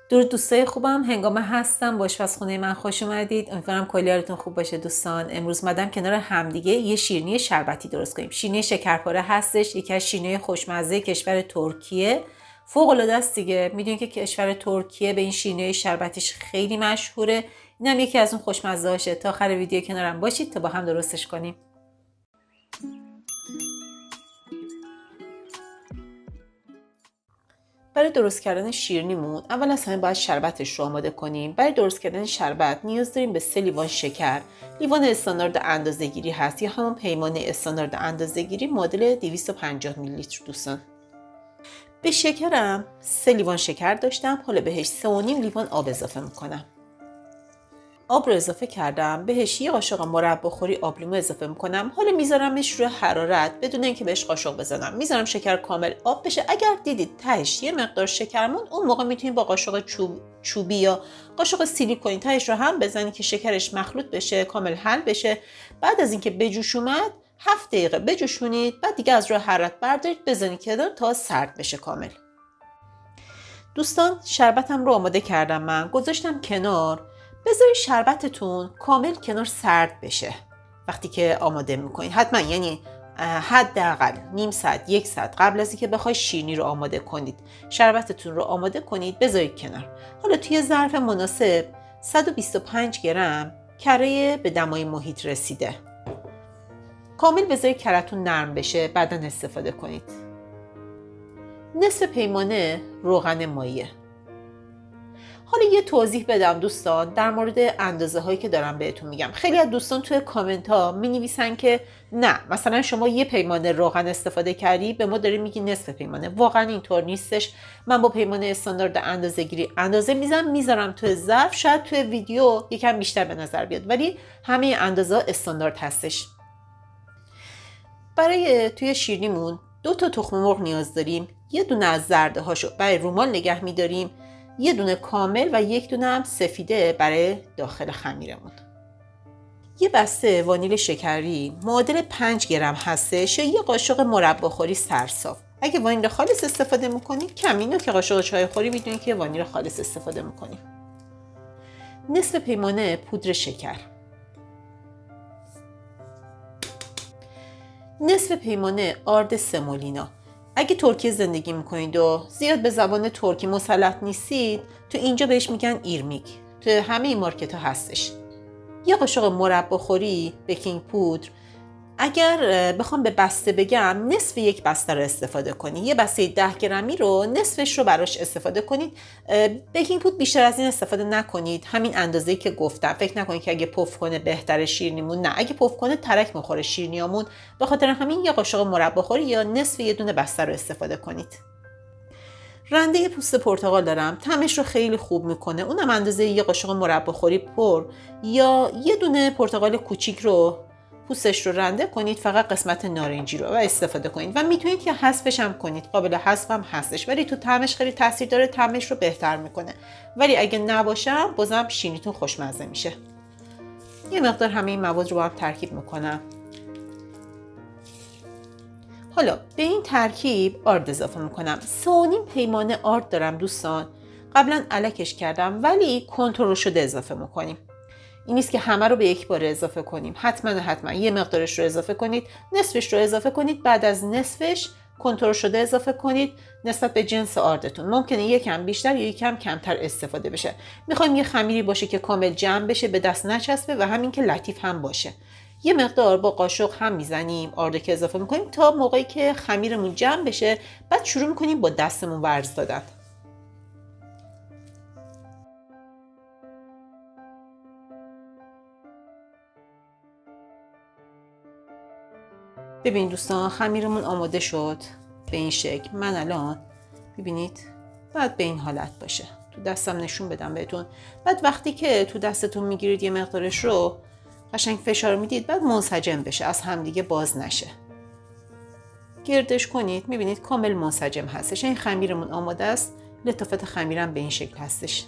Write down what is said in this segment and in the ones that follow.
درود دوستای خوبم، هنگامه هستم با آشپزخونه من. خوش اومدید. امیدوارم کلی حالتون خوب باشه دوستان. امروز اومدم کنار همدیگه یه شیرینی شربتی درست کنیم. شیرینی شکرپاره هستش، یکی از شیرینی خوشمزه کشور ترکیه. فوق العاده است دیگه. میدونید که کشور ترکیه به این شیرینی شربتیش خیلی مشهوره. اینم یکی از اون خوشمزه هاشه. تا آخر ویدیو کنارم باشید تا با هم درستش کنیم. برای درست کردن شیرینیمون اول از همه باید شربتش رو آماده کنیم. برای درست کردن شربت نیاز داریم به 3 لیوان شکر. لیوان استاندارد اندازه‌گیری هست یا همون پیمانه استاندارد اندازه‌گیری معادل 250 میلی لیتر دوستان. به شکرم 3 لیوان شکر داشتم، حالا بهش 3.5 لیوان آب اضافه میکنم. آب رو اضافه کردم، بهش یه قاشق مرباخوری آب لیمو اضافه میکنم. حالا میذارمش روی حرارت بدون اینکه بهش قاشق بزنم. میذارم شکر کامل آب بشه. اگر دیدید تهش یه مقدار شکر موند، اون موقع میتونید با قاشق چوبی یا قاشق سیلیکونی تهش رو هم بزنید که شکرش مخلوط بشه، کامل حل بشه. بعد از اینکه بجوش اومد 7 دقیقه بجوشونید، بعد دیگه از روی حرارت بردارید بزنید کنار تا سرد بشه کامل. دوستان شربتم رو آماده کردم، من گذاشتم کنار. بذارید شربتتون کامل کنار سرد بشه. وقتی که آماده میکنید حتما، یعنی حداقل نیم ساعت 1 ساعت قبل از اینکه بخواید شیرینی رو آماده کنید، شربتتون رو آماده کنید، بذارید کنار. حالا توی ظرف مناسب 125 گرم کره به دمای محیط رسیده کامل بذارید کره‌تون نرم بشه، بعداً استفاده کنید. نصف پیمانه روغن مایه. حالا یه توضیح بدم دوستان در مورد اندازه هایی که دارم بهتون میگم. خیلی از دوستان توی کامنت ها می نویسن که نه، مثلا شما یه پیمانه روغن استفاده کردی به ما داری میگی نصف پیمانه. واقعا اینطور نیستش. من با پیمانه استاندارد اندازه گیری اندازه میذارم توی ظرف، شاید توی ویدیو یکم بیشتر به نظر بیاد، ولی همه اندازه استاندارد هستش. برای توی شیرینیمون 2 تا تخم مرغ نیاز داریم. یه دونه از زرده هاشو برای رومال نگه میداریم، یه دونه کامل و 1 دونه هم سفیده برای داخل خمیرمون. یه بسته وانیل شکری معادل 5 گرم هستش یا یه قاشق مرباخوری سرصاف. اگه وانیل خالص استفاده میکنید کم، اینو که قاشق چای خوری میدونید که وانیل خالص استفاده میکنید. نصف پیمانه پودر شکر، نصف پیمانه آرد سمولینا. اگه ترکیه زندگی میکنید و زیاد به زبان ترکی مسلط نیستید، تو اینجا بهش میگن ایرمیک. تو همه این مارکت ها هستش. یه قاشق مرباخوری بیکینگ پودر. اگر بخوام به بسته بگم نصف یک بسته رو استفاده کنید. یه بسته 10 گرمی رو نصفش رو براش استفاده کنید. بیکینگ پودر بیشتر از این استفاده نکنید. همین اندازه‌ای که گفتم. فکر نکنید که اگه پف کنه بهتره شیرینیمون. نه، اگه پف کنه ترک میخوره شیرینیامون. به خاطر همین یه قاشق مرباخوری یا نصف یه دونه بسته رو استفاده کنید. رنده پوست پرتقال دارم، طعمش رو خیلی خوب میکنه. اونم اندازه یه قاشق مرباخوری پر یا یه دونه پرتقال کوچیک رو پوستش رو رنده کنید، فقط قسمت نارنجی رو و استفاده کنید و میتونید که حذفش هم کنید. قابل حذف هم هستش، ولی تو طعمش خیلی تاثیر داره، طعمش رو بهتر میکنه. ولی اگه نباشه بازم شیرینیتون خوشمزه میشه. یه مقدار همه این مواد رو با هم ترکیب میکنم. حالا به این ترکیب آرد اضافه میکنم. 3.5 پیمانه آرد دارم دوستان. قبلا الکش کردم ولی کنترل شده اضافه میکنیم. این نیست که همه رو به یک بار اضافه کنیم. حتما یه مقدارش رو اضافه کنید، نصفش رو اضافه کنید، بعد از نصفش کنترل شده اضافه کنید نسبت به جنس آردتون. ممکنه یکم بیشتر یا یکم کمتر استفاده بشه. میخوایم یه خمیری باشه که کامل جمع بشه، به دست نچسبه و همین که لطیف هم باشه. یه مقدار با قاشق هم میزنیم، آرد که اضافه میکنیم تا موقعی که خمیرمون جمع بشه، بعد شروع میکنیم با دستمون ورز دادن. ببینید دوستان خمیرمون آماده شد به این شکل. من الان ببینید بعد به این حالت باشه. تو دستم نشون بدم بهتون. بعد وقتی که تو دستتون میگیرید یه مقدارش رو قشنگ فشار میدید، بعد منسجم بشه، از همدیگه باز نشه. گردش کنید، میبینید کامل منسجم هستش. این خمیرمون آماده است. لطافت خمیرم به این شکل هستش.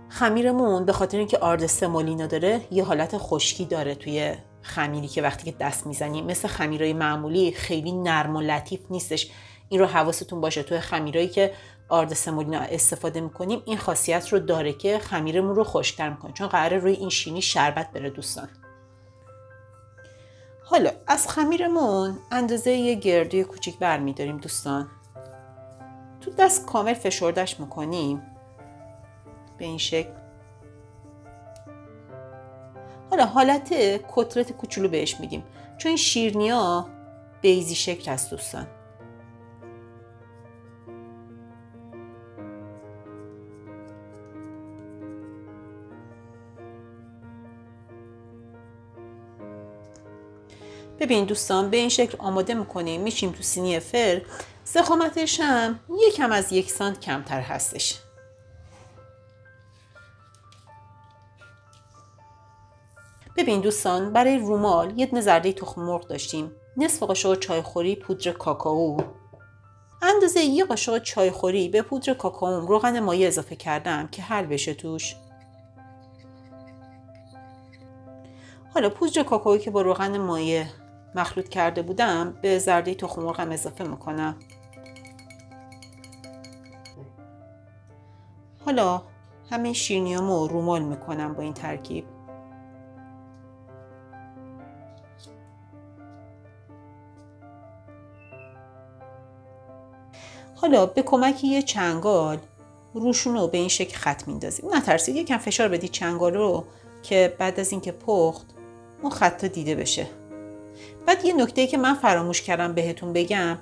خمیرمون به خاطر اینکه آرد سمولینا داره یه حالت خشکی داره توی خمیری که وقتی که دست میزنیم مثل خمیرای معمولی خیلی نرم و لطیف نیستش. این رو حواستون باشه. توی خمیرایی که آرد سمولینا استفاده میکنیم این خاصیت رو داره که خمیرمون رو خشک‌تر میکنه، چون قراره روی این شیرینی شربت بره دوستان. حالا از خمیرمون اندازه یه گردوی کوچیک برمیداریم دوستان، تو دست کامل فشردش میکنیم به این شکل. حالا حالت کتلت کوچولو بهش میدیم، چون این شیرینی‌ها بیضی شکل هست دوستان. ببین دوستان به این شکل آماده میکنیم، میشیم تو سینی فر. ضخامتش هم یکم از 1 سانت کمتر هستش. ببین دوستان برای رومال یه دونه زرده تخم مرغ داشتیم، نصف قاشق چایخوری پودر کاکائو، اندازه 1 قاشق چایخوری به پودر کاکائو روغن مایع اضافه کردم که حل بشه توش. حالا پودر کاکائو که با روغن مایع مخلوط کرده بودم به زرده تخم مرغم اضافه میکنم. حالا همه شیرینیامو رومال میکنم با این ترکیب. حالا به کمک یه چنگال روشون رو به این شکل خط میندازیم. نترسید، یکم فشار بدید چنگال رو که بعد از اینکه پخت اون خطا دیده بشه. بعد یه نکته‌ای که من فراموش کردم بهتون بگم،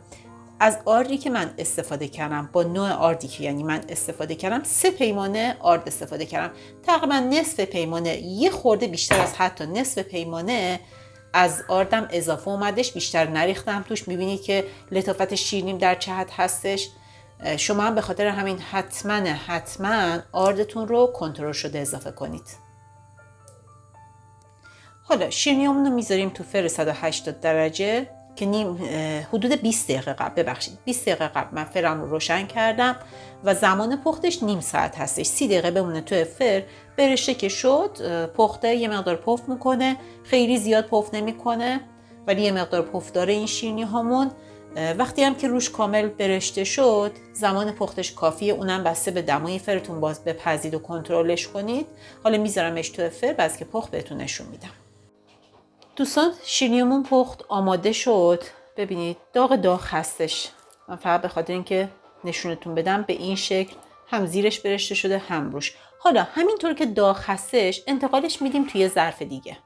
از آردی که من استفاده کردم با نوع آردی که یعنی من استفاده کردم 3 پیمانه آرد استفاده کردم، تقریبا نصف پیمانه، یه خورده بیشتر از حتی نصف پیمانه از آردم اضافه اومدش، بیشتر نریختم توش. میبینید که لطافت شیرینیم در چه حد هستش. شما هم به خاطر همین حتما آردتون رو کنترل شده اضافه کنید. حالا شیرینیامون رو میذاریم تو فر 180 درجه که حدود 20 دقیقه قبل 20 دقیقه قبل من فرم رو روشن کردم و زمان پختش نیم ساعت هستش. 30 دقیقه بمونه تو فر. برشته که شد پخته، یه مقدار پف میکنه، خیلی زیاد پف نمیکنه ولی یه مقدار پف داره این شیرینی هامون. وقتی هم که روش کامل برشته شد زمان پختش کافیه، اونم بسته به دمای فرتون باز بپزید و کنترلش کنید. حالا میذارمش تو فر، بعد که پخت بهتون نشون میدم. دوستان شیرینیمون پخت آماده شد. ببینید داغ هستش. من فقط به خاطر اینکه نشونتون بدم به این شکل هم زیرش برشته شده هم روش. حالا همینطور که داغ هستش انتقالش میدیم توی ظرف دیگه.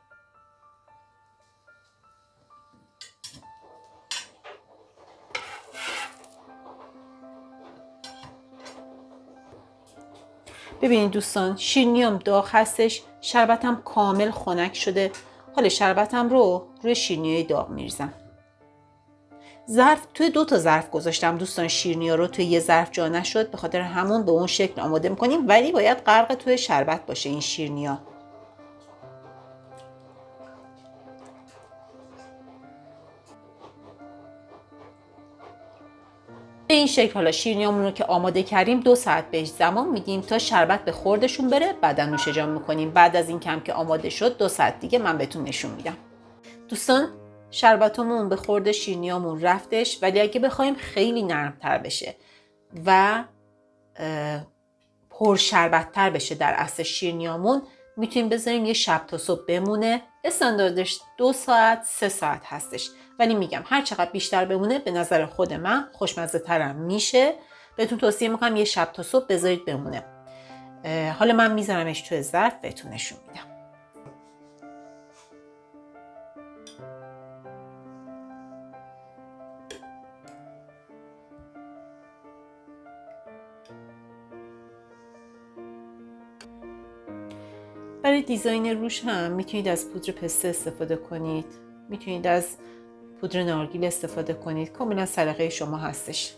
ببینید دوستان شیرینیم داغ هستش، شربتم کامل خنک شده. حالا شربتم رو روی شیرینی داغ میریزم. توی 2 تا ظرف گذاشتم دوستان، شیرینیا رو توی یه ظرف جا نشد، به خاطر همون به اون شکل آماده میکنیم، ولی باید غرق توی شربت باشه این شیرینیا. به این شکل حالا شیرینیامون رو که آماده کردیم 2 ساعت بهش زمان میدیم تا شربت به خوردشون بره، بعدا نوش جان میکنیم. بعد از این کم که آماده شد 2 ساعت دیگه من بهتون نشون میدم. دوستان شربتمون به خورد شیرینیامون رفتش، ولی اگه بخوایم خیلی نرمتر بشه و پر شربتتر بشه در اصل شیرینیامون میتونیم بذاریم یه شب تا صبح بمونه. استانداردش 2 ساعت 3 ساعت هستش، ولی میگم هر چقدر بیشتر بمونه به نظر خود من خوشمزه ترم میشه. بهتون توصیه میکنم یه شب تا صبح بذارید بمونه. حالا من میذارمش توی ظرف بهتون نشون میدم. برای دیزاین روش هم میتونید از پودر پسته استفاده کنید، میتونید از پودر نارگیل استفاده کنید، کاملا سلیقه شما هستش.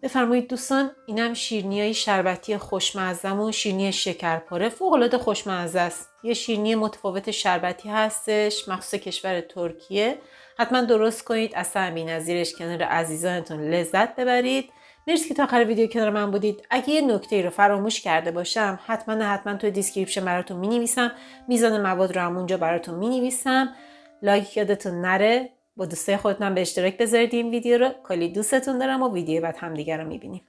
بفرمایید دوستان، اینم شیرینیای شربتی خوشمزه‌مون، شیرینی شکرپاره فوق‌العاده خوشمزه است. یه شیرینی متفاوت شربتی هستش، مخصوص کشور ترکیه. حتما درست کنید، اصلا بی‌نظیرش کنار عزیزانتون لذت ببرید. مرسی که تا آخر ویدیو کنار من بودید. اگه یه نکته رو فراموش کرده باشم حتما توی دیسکریپشن براتون می‌نویسم. میزان مواد رو همونجا براتون می‌نویسم. لایک یادتون نره. با دوستای خودتون به اشتراک بذارید این ویدیو رو. کلی دوستتون دارم و ویدیو بعد همدیگه رو میبینیم.